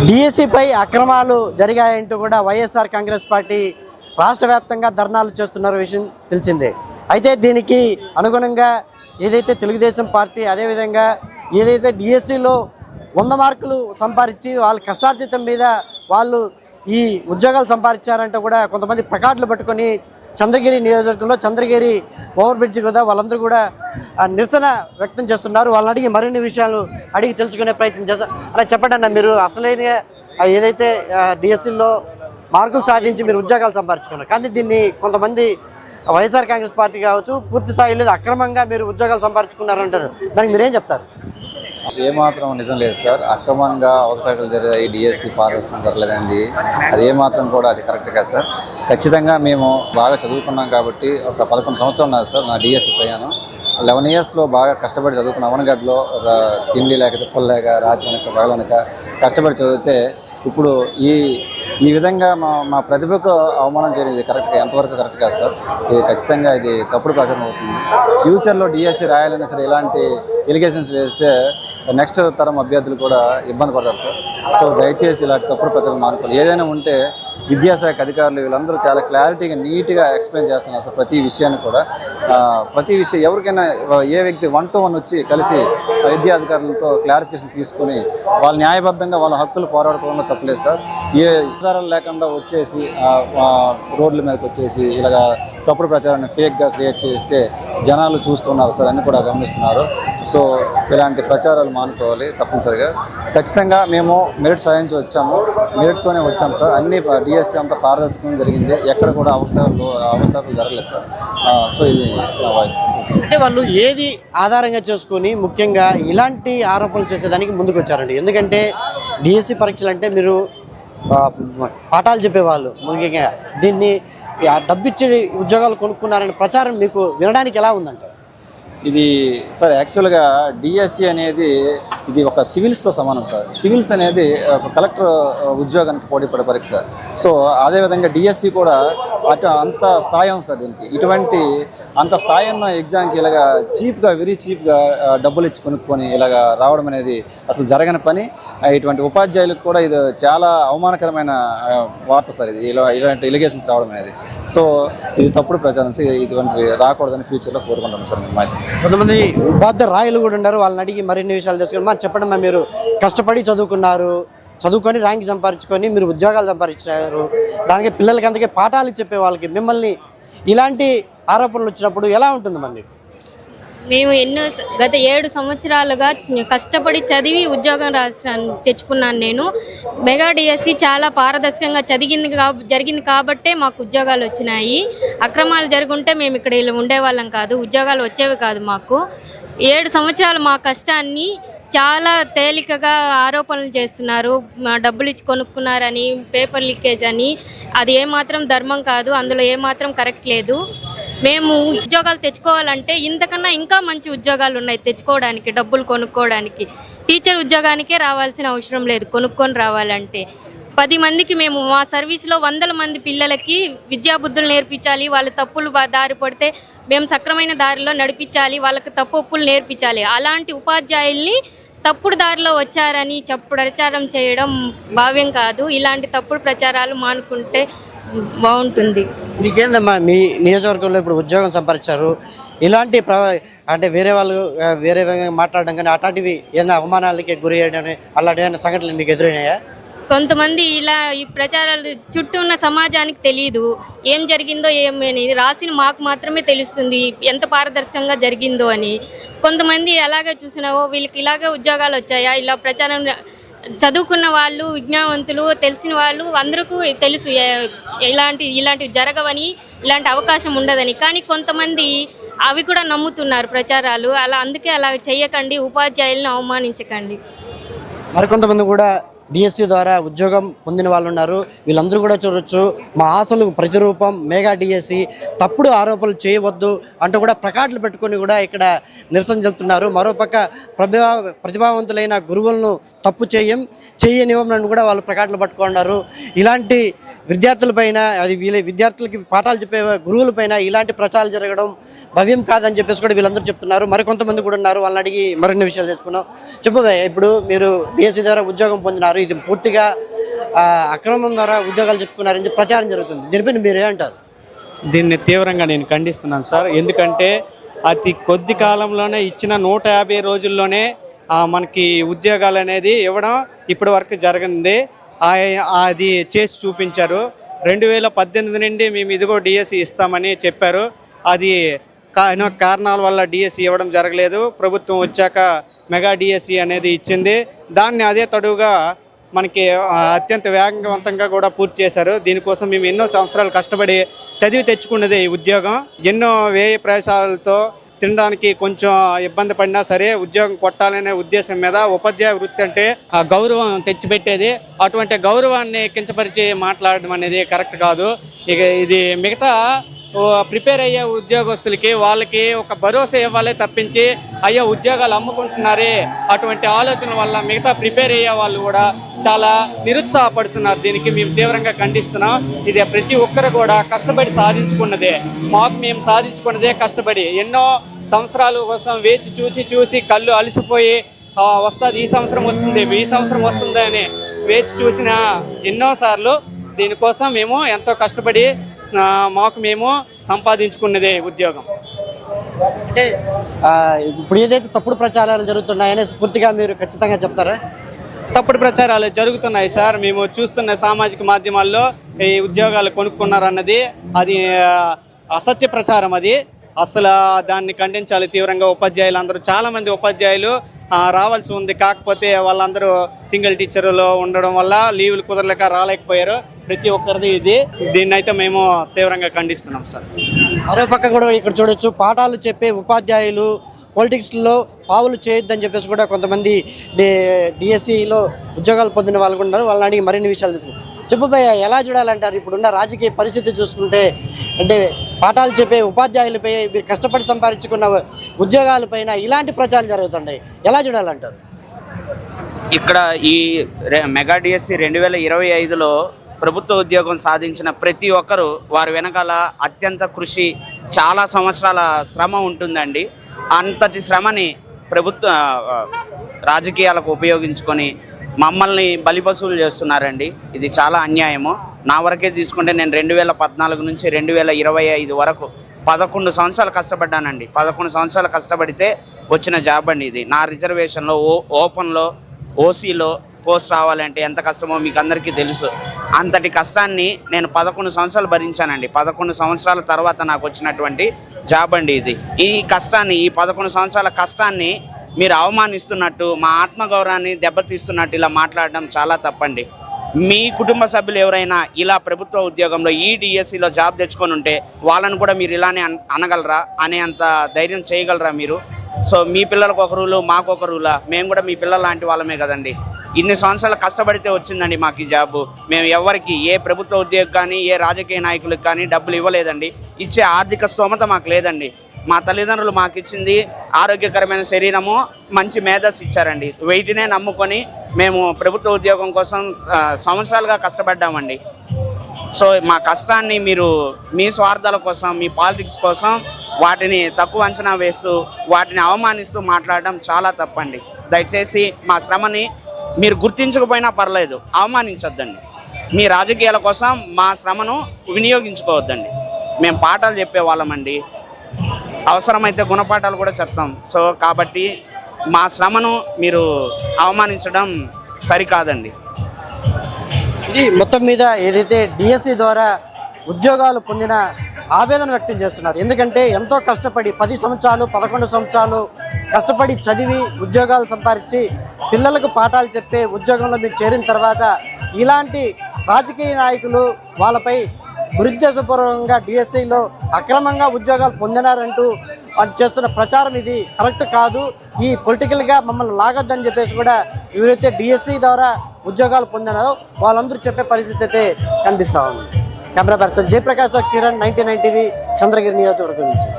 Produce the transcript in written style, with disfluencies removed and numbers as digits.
డిఎస్సిపై అక్రమాలు జరిగాయంటూ కూడా వైఎస్ఆర్ కాంగ్రెస్ పార్టీ రాష్ట్ర వ్యాప్తంగా ధర్నాలు చేస్తున్న విషయం తెలిసిందే. అయితే దీనికి అనుగుణంగా ఏదైతే తెలుగుదేశం పార్టీ అదేవిధంగా ఏదైతే డిఎస్సిలో 100 మార్కులు సంపాదించి వాళ్ళ కష్టార్జితం మీద వాళ్ళు ఈ ఉద్యోగాలు సంపాదించారంటే కూడా కొంతమంది ప్లకార్డులు పట్టుకొని చంద్రగిరి నియోజకవర్గంలో చంద్రగిరి ఓవర్ బ్రిడ్జ్ కూడా వాళ్ళందరూ కూడా నిరసన వ్యక్తం చేస్తున్నారు. వాళ్ళని అడిగి మరిన్ని విషయాలు అడిగి తెలుసుకునే ప్రయత్నం చేస్తారు. అలా చెప్పండి అన్న, మీరు అసలైన ఏదైతే డిఎస్సిలో మార్కులు సాధించి మీరు ఉద్యోగాలు సంపాదించుకున్నారు, కానీ దీన్ని కొంతమంది వైఎస్ఆర్ కాంగ్రెస్ పార్టీ కావచ్చు పూర్తి స్థాయిలో అక్రమంగా మీరు ఉద్యోగాలు సంపాదించుకున్నారంటారు. దానికి మీరేం చెప్తారు? ఏమాత్రం నిజం లేదు సార్. అక్రమంగా అవకతవకలు జరిగాయి, డిఎస్సి పారదర్శకం జరగలేదండి. అది ఏమాత్రం కూడా అది కరెక్ట్ కాదు సార్. ఖచ్చితంగా మేము బాగా చదువుకున్నాం కాబట్టి ఒక 11 సంవత్సరాలు ఉన్నది సార్ నా డిఎస్సి ప్రయాణం. 11 ఇయర్స్లో బాగా కష్టపడి చదువుకున్న అవనగడ్డలో ఒక తిండి లేక తిప్పలు లేక రాత్రి వెనక పగలనక కష్టపడి చదివితే ఇప్పుడు ఈ విధంగా మా ప్రతిభకు అవమానం చేయడం ఇది కరెక్ట్గా ఎంతవరకు కరెక్ట్ కాదు సార్. ఇది ఖచ్చితంగా ఇది తప్పుడు ప్రచారం అవుతుంది. ఫ్యూచర్లో డిఎస్సి రాయాలన్నా సరే ఇలాంటి ఎలిగేషన్స్ వేస్తే నెక్స్ట్ తరం అభ్యర్థులు కూడా ఇబ్బంది పడతారు సార్. సో దయచేసి ఇలాంటి తప్పుడు ప్రచారం మానుకోవాలి. ఏదైనా ఉంటే విద్యాశాఖ అధికారులు వీళ్ళందరూ చాలా క్లారిటీగా నీట్గా ఎక్స్ప్లెయిన్ చేస్తున్నారు సార్. ప్రతి విషయాన్ని కూడా ప్రతి విషయం ఎవరికైనా ఏ వ్యక్తి 1 to 1 వచ్చి కలిసి విద్యా అధికారులతో క్లారిఫికేషన్ తీసుకొని వాళ్ళ న్యాయబద్ధంగా వాళ్ళ హక్కులు పోరాడుకోవడంలో తప్పలేదు సార్. ఏ ఆధారాలు లేకుండా వచ్చేసి రోడ్ల మీదకి వచ్చేసి ఇలాగ తప్పుడు ప్రచారాన్ని ఫేక్గా క్రియేట్ చేస్తే జనాలు చూస్తున్నారు సార్, అన్ని కూడా గమనిస్తున్నారు. సో ఇలాంటి ప్రచారాలు మానుకోవాలి తప్పనిసరిగా. ఖచ్చితంగా మేము మెరిట్ సాధించి వచ్చాము, మెరిట్తోనే వచ్చాము సార్. అన్ని డిఎస్సి అంతా పారదర్శకంగా జరిగింది, ఎక్కడ కూడా అవకతవకలు జరగలేదు సార్. సో ఇది నా వాయిస్. అంటే వాళ్ళు ఏది ఆధారంగా చేసుకొని ముఖ్యంగా ఇలాంటి ఆరోపణలు చేసేదానికి ముందుకు వచ్చారండి? ఎందుకంటే డిఎస్సి పరీక్షలు అంటే మీరు పాఠాలు చెప్పేవాళ్ళు, ముఖ్యంగా దీన్ని డబ్బిచ్చి ఉద్యోగాలు కొనుక్కున్నారనే ప్రచారం మీకు వినడానికి ఎలా ఉందంటే? ఇది సార్ యాక్చువల్గా డిఎస్సి అనేది ఇది ఒక సివిల్స్తో సమానం సార్. సివిల్స్ అనేది ఒక కలెక్టర్ ఉద్యోగానికి పోటీపడే పరీక్ష. సో అదేవిధంగా డిఎస్సి కూడా అంత స్థాయి ఉంది సార్. దీనికి ఇటువంటి అంత స్థాయి ఉన్న ఎగ్జామ్కి ఇలాగా చీప్గా వెరీ చీప్గా డబ్బులు ఇచ్చి కొనుక్కొని ఇలాగ రావడం అనేది అసలు జరగని పని. ఇటువంటి ఉపాధ్యాయులకు కూడా ఇది చాలా అవమానకరమైన వార్త సార్. ఇది ఇలాంటి ఎలిగేషన్స్ రావడం అనేది. సో ఇది తప్పుడు ప్రచారం సార్. ఇటువంటి రాకూడదని ఫ్యూచర్లో కోరుకుంటాం సార్. మేము కొంతమంది ఉపాధ్యాయ రాయలు కూడా ఉన్నారు, వాళ్ళని అడిగి మరిన్ని విషయాలు తెలుసుకుని చెప్పండి. మీరు కష్టపడి చదువుకొని ర్యాంక్ సంపాదించుకొని మీరు ఉద్యోగాలు సంపాదించారు, దానికి పిల్లలకి అందుకే పాఠాలు చెప్పే వాళ్ళకి మిమ్మల్ని ఇలాంటి ఆరోపణలు వచ్చినప్పుడు ఎలా ఉంటుంది మరి? మేము గత 7 సంవత్సరాలుగా కష్టపడి చదివి ఉద్యోగం తెచ్చుకున్నాను. నేను మెగా డిఎస్సి చాలా పారదర్శకంగా జరిగింది కాబట్టే మాకు ఉద్యోగాలు వచ్చినాయి. అక్రమాలు జరుగుంటే మేము ఇక్కడ ఇలా ఉండేవాళ్ళం కాదు, ఉద్యోగాలు వచ్చేవి కాదు. మాకు 7 సంవత్సరాలు మా కష్టాన్ని చాలా తేలికగా ఆరోపణలు చేస్తున్నారు. డబ్బులు ఇచ్చి కొనుక్కున్నారని, పేపర్ లీకేజ్ అని. అది ఏమాత్రం ధర్మం కాదు, అందులో ఏమాత్రం కరెక్ట్ లేదు. మేము ఉద్యోగాలు తెచ్చుకోవాలంటే ఇంతకన్నా ఇంకా మంచి ఉద్యోగాలు ఉన్నాయి తెచ్చుకోవడానికి, డబ్బులు కొనుక్కోవడానికి. టీచర్ ఉద్యోగానికే రావాల్సిన అవసరం లేదు కొనుక్కొని రావాలంటే. 10 మందికి మేము మా సర్వీస్లో 100 మంది పిల్లలకి విద్యాబుద్ధులు నేర్పించాలి. వాళ్ళు తప్పులు దారి పడితే మేము సక్రమైన దారిలో నడిపించాలి, వాళ్ళకి తప్పు ఒప్పులు నేర్పించాలి. అలాంటి ఉపాధ్యాయుల్ని తప్పుడు దారిలో వచ్చారని ప్రచారం చేయడం భావ్యం కాదు. ఇలాంటి తప్పుడు ప్రచారాలు మానుకుంటే బాగుంటుంది. మీకేందమ్మా, మీ నియోజకవర్గంలో ఇప్పుడు ఉద్యోగం సంపాదించారు, ఇలాంటి అంటే వేరే వాళ్ళు వేరే విధంగా మాట్లాడడం కానీ అట్లాంటివి ఏదైనా అవమానాలకి గురి చేయడం అలాంటి ఏమైనా సంఘటనలు మీకు ఎదురైనాయా? కొంతమంది ఇలా ఈ ప్రచారాలు చుట్టూ ఉన్న సమాజానికి తెలియదు ఏం జరిగిందో ఏమని. రాసిన మాకు మాత్రమే తెలుస్తుంది ఎంత పారదర్శకంగా జరిగిందో అని. కొంతమంది అలాగే చూసినావో వీళ్ళకి ఇలాగే ఉద్యోగాలు వచ్చాయా, ఇలా ప్రచారం చదువుకున్న వాళ్ళు, విజ్ఞానవంతులు, తెలిసిన వాళ్ళు అందరికీ తెలుసు ఇలాంటివి జరగవని, ఇలాంటి అవకాశం ఉండదని. కానీ కొంతమంది అవి కూడా నమ్ముతున్నారు ప్రచారాలు. అందుకే అలా చేయకండి, ఉపాధ్యాయులను అవమానించకండి. మరికొంతమంది కూడా డిఎస్సి ద్వారా ఉద్యోగం పొందిన వాళ్ళు ఉన్నారు. వీళ్ళందరూ కూడా చూడొచ్చు, మా ఆశలు ప్రతిరూపం మెగా డిఎస్సి, తప్పుడు ఆరోపణలు చేయవద్దు అంటూ కూడా ప్లకార్డులు పెట్టుకొని కూడా ఇక్కడ నిరసన చెబుతున్నారు. మరోపక్క ప్రతిభావంతులైన గురువులను తప్పు చేయనివ్వమని కూడా వాళ్ళు ప్లకార్డులు పట్టుకున్నారు. ఇలాంటి విద్యార్థులపైన అది విద్యార్థులకి పాఠాలు చెప్పే గురువులపైన ఇలాంటి ప్రచారాలు జరగడం భవ్యం కాదని చెప్పేసి కూడా వీళ్ళందరూ చెప్తున్నారు. మరికొంతమంది కూడా ఉన్నారు, వాళ్ళని అడిగి మరిన్ని విషయాలు తెలుసుకున్నాం. చెప్పు భయ్యా, ఇప్పుడు మీరు డిఎస్సి ద్వారా ఉద్యోగం పొందినారు, ఇది పూర్తిగా అక్రమం ద్వారా ఉద్యోగాలు చెప్పుకున్నారని చెప్పి ప్రచారం జరుగుతుంది. దీనిపైన మీరు ఏమంటారు? దీన్ని తీవ్రంగా నేను ఖండిస్తున్నాను సార్. ఎందుకంటే అతి కొద్ది కాలంలోనే ఇచ్చిన 150 రోజుల్లోనే మనకి ఉద్యోగాలు అనేది ఇవ్వడం ఇప్పటి వరకు జరగనిది. అది చేసి చూపించారు. 2018 నుండి మేము ఇదిగో డిఎస్సి ఇస్తామని చెప్పారు. అది ఎన్నో కారణాల వల్ల డిఎస్సి ఇవ్వడం జరగలేదు. ప్రభుత్వం వచ్చాక మెగా డిఎస్సి అనేది ఇచ్చింది. దాన్ని అదే తడువుగా మనకి అత్యంత వేగవంతంగా కూడా పూర్తి చేశారు. దీనికోసం మేము ఎన్నో సంవత్సరాలు కష్టపడి చదివి తెచ్చుకున్నది ఈ ఉద్యోగం. ఎన్నో వ్యయ ప్రయాసాలతో తినడానికి కొంచెం ఇబ్బంది పడినా సరే ఉద్యోగం కొట్టాలనే ఉద్దేశం మీద ఉపాధ్యాయ వృత్తి అంటే ఆ గౌరవం తెచ్చిపెట్టేది. అటువంటి గౌరవాన్ని కించపరిచి మాట్లాడడం అనేది కరెక్ట్ కాదు. ఇక ఇది మిగతా ప్రిపేర్ అయ్యే ఉద్యోగస్తులకి వాళ్ళకి ఒక భరోసా ఇవ్వాలే తప్పించి అయ్యో ఉద్యోగాలు అమ్ముకుంటున్నారే అటువంటి ఆలోచన వల్ల మిగతా ప్రిపేర్ అయ్యే వాళ్ళు కూడా చాలా నిరుత్సాహపడుతున్నారు. దీనికి మేము తీవ్రంగా ఖండిస్తున్నాం. ఇది ప్రతి ఒక్కరు కూడా కష్టపడి సాధించుకున్నదే. మేము సాధించుకున్నదే కష్టపడి ఎన్నో సంవత్సరాల కోసం వేచి చూసి కళ్ళు అలసిపోయి వస్తుంది, ఈ సంవత్సరం వస్తుంది అని వేచి చూసిన ఎన్నోసార్లు దీనికోసం మేము ఎంతో కష్టపడి మేము సంపాదించుకున్నదే ఉద్యోగం. అంటే ఇప్పుడు ఏదైతే తప్పుడు ప్రచారాలు జరుగుతున్నాయని పూర్తిగా మీరు ఖచ్చితంగా చెప్తారా? తప్పుడు ప్రచారాలు జరుగుతున్నాయి సార్. మేము చూస్తున్న సామాజిక మాధ్యమాల్లో ఈ ఉద్యోగాలు కొనుక్కున్నారన్నది అది అసత్య ప్రచారం. అది అసలు దాన్ని ఖండించాలి తీవ్రంగా. ఉపాధ్యాయులు అందరూ చాలామంది ఉపాధ్యాయులు రావాల్సి ఉంది, కాకపోతే వాళ్ళందరూ సింగిల్ టీచర్లో ఉండడం వల్ల లీవులు కుదరలేక రాలేకపోయారు. ప్రతి ఒక్కరిది ఇది. దీన్ని అయితే మేము తీవ్రంగా ఖండిస్తున్నాం సార్. మరో పక్క కూడా ఇక్కడ చూడొచ్చు, పాఠాలు చెప్పే ఉపాధ్యాయులు పాలిటిక్స్లో పావులు చేయొద్దని చెప్పేసి కూడా కొంతమంది డిఎస్సిలో ఉద్యోగాలు పొందిన వాళ్ళు కూడా ఉన్నారు. వాళ్ళని అడిగి మరిన్ని విషయాలు తెలుసుకుంటారు. చెప్పు భయ్య, ఎలా చూడాలంటారు ఇప్పుడున్న రాజకీయ పరిస్థితి చూసుకుంటే? అంటే పాఠాలు చెప్పే ఉపాధ్యాయులపై, మీరు కష్టపడి సంపాదించుకున్న ఉద్యోగాలపైన ఇలాంటి ప్రచారాలు జరుగుతుంటాయి, ఎలా చూడాలంటారు? ఇక్కడ ఈ మెగా డిఎస్సి 2025లో ప్రభుత్వ ఉద్యోగం సాధించిన ప్రతి ఒక్కరూ వారి వెనకాల అత్యంత కృషి, చాలా సంవత్సరాల శ్రమ ఉంటుందండి. అంతటి శ్రమని ప్రభుత్వ రాజకీయాలకు ఉపయోగించుకొని మమ్మల్ని బలిపశువులు చేస్తున్నారండి. ఇది చాలా అన్యాయము. నా వరకే తీసుకుంటే నేను 2014 నుంచి 2025 వరకు 11 సంవత్సరాలు కష్టపడ్డానండి. 11 సంవత్సరాలు కష్టపడితే వచ్చిన జాబ్ అండి ఇది. నా రిజర్వేషన్లో ఓపెన్లో ఓసీలో పోస్ట్ రావాలంటే ఎంత కష్టమో మీకు అందరికీ తెలుసు. అంతటి కష్టాన్ని నేను 11 సంవత్సరాలు భరించానండి. 11 సంవత్సరాల తర్వాత నాకు వచ్చినటువంటి జాబ్ అండి ఇది. ఈ కష్టాన్ని, ఈ 11 సంవత్సరాల కష్టాన్ని మీరు అవమానిస్తున్నట్టు, మా ఆత్మగౌరవాన్ని దెబ్బతీస్తున్నట్టు ఇలా మాట్లాడడం చాలా తప్పండి. మీ కుటుంబ సభ్యులు ఎవరైనా ఇలా ప్రభుత్వ ఉద్యోగంలో ఈ డిఎస్సిలో జాబ్ తెచ్చుకొని ఉంటే వాళ్ళని కూడా మీరు ఇలానే అనగలరా? అనేంత ధైర్యం చేయగలరా మీరు? సో మీ పిల్లలకు ఒక రూలు, మాకు ఒక రూలా? మేము కూడా మీ పిల్లల లాంటి వాళ్ళమే కదండి. ఇన్ని సంవత్సరాలు కష్టపడితే వచ్చిందండి మాకు ఈ జాబు. మేము ఎవరికి, ఏ ప్రభుత్వ ఉద్యోగం కానీ ఏ రాజకీయ నాయకులకు కానీ డబ్బులు ఇవ్వలేదండి. ఇచ్చే ఆర్థిక స్తోమత మాకు లేదండి. మా తల్లిదండ్రులు మాకు ఇచ్చింది ఆరోగ్యకరమైన శరీరము, మంచి మేధస్సు ఇచ్చారండి. వీటినే నమ్ముకొని మేము ప్రభుత్వ ఉద్యోగం కోసం సంవత్సరాలుగా కష్టపడ్డామండి. సో మా కష్టాన్ని మీరు మీ స్వార్థాల కోసం, మీ పాలిటిక్స్ కోసం వాటిని తక్కువ అంచనా వేస్తూ, వాటిని అవమానిస్తూ మాట్లాడడం చాలా తప్పండి. దయచేసి మా శ్రమని మీరు గుర్తించకపోయినా పర్లేదు, అవమానించొద్దండి. మీ రాజకీయాల కోసం మా శ్రమను వినియోగించుకోవద్దండి. మేము పాఠాలు చెప్పేవాళ్ళమండి, అవసరమైతే గుణపాఠాలు కూడా చెప్తాం. సో కాబట్టి మా శ్రమను మీరు అవమానించడం సరికాదండి. ఇది మొత్తం మీద ఏదైతే డిఎస్సి ద్వారా ఉద్యోగాలు పొందిన ఆవేదన వ్యక్తం చేస్తున్నారు. ఎందుకంటే ఎంతో కష్టపడి 10 సంవత్సరాలు 11 సంవత్సరాలు కష్టపడి చదివి ఉద్యోగాలు సంపాదించి పిల్లలకు పాఠాలు చెప్పే ఉద్యోగంలో మీరు చేరిన తర్వాత ఇలాంటి రాజకీయ నాయకులు వాళ్ళపై దురుద్దేశపూర్వకంగా డిఎస్సిలో అక్రమంగా ఉద్యోగాలు పొందినారంటూ చేస్తున్న ప్రచారం ఇది కరెక్ట్ కాదు. ఈ పొలిటికల్గా మమ్మల్ని లాగొద్దని చెప్పేసి కూడా ఎవరైతే డిఎస్సి ద్వారా ఉద్యోగాలు పొందినారో వాళ్ళందరూ చెప్పే పరిస్థితి అయితే కనిపిస్తూ ఉంది. కెమెరా పర్సన్ జయప్రకాష్తో కిరణ్, 99 టీవీ, చంద్రగిరి నియోజకవర్గం నుంచి.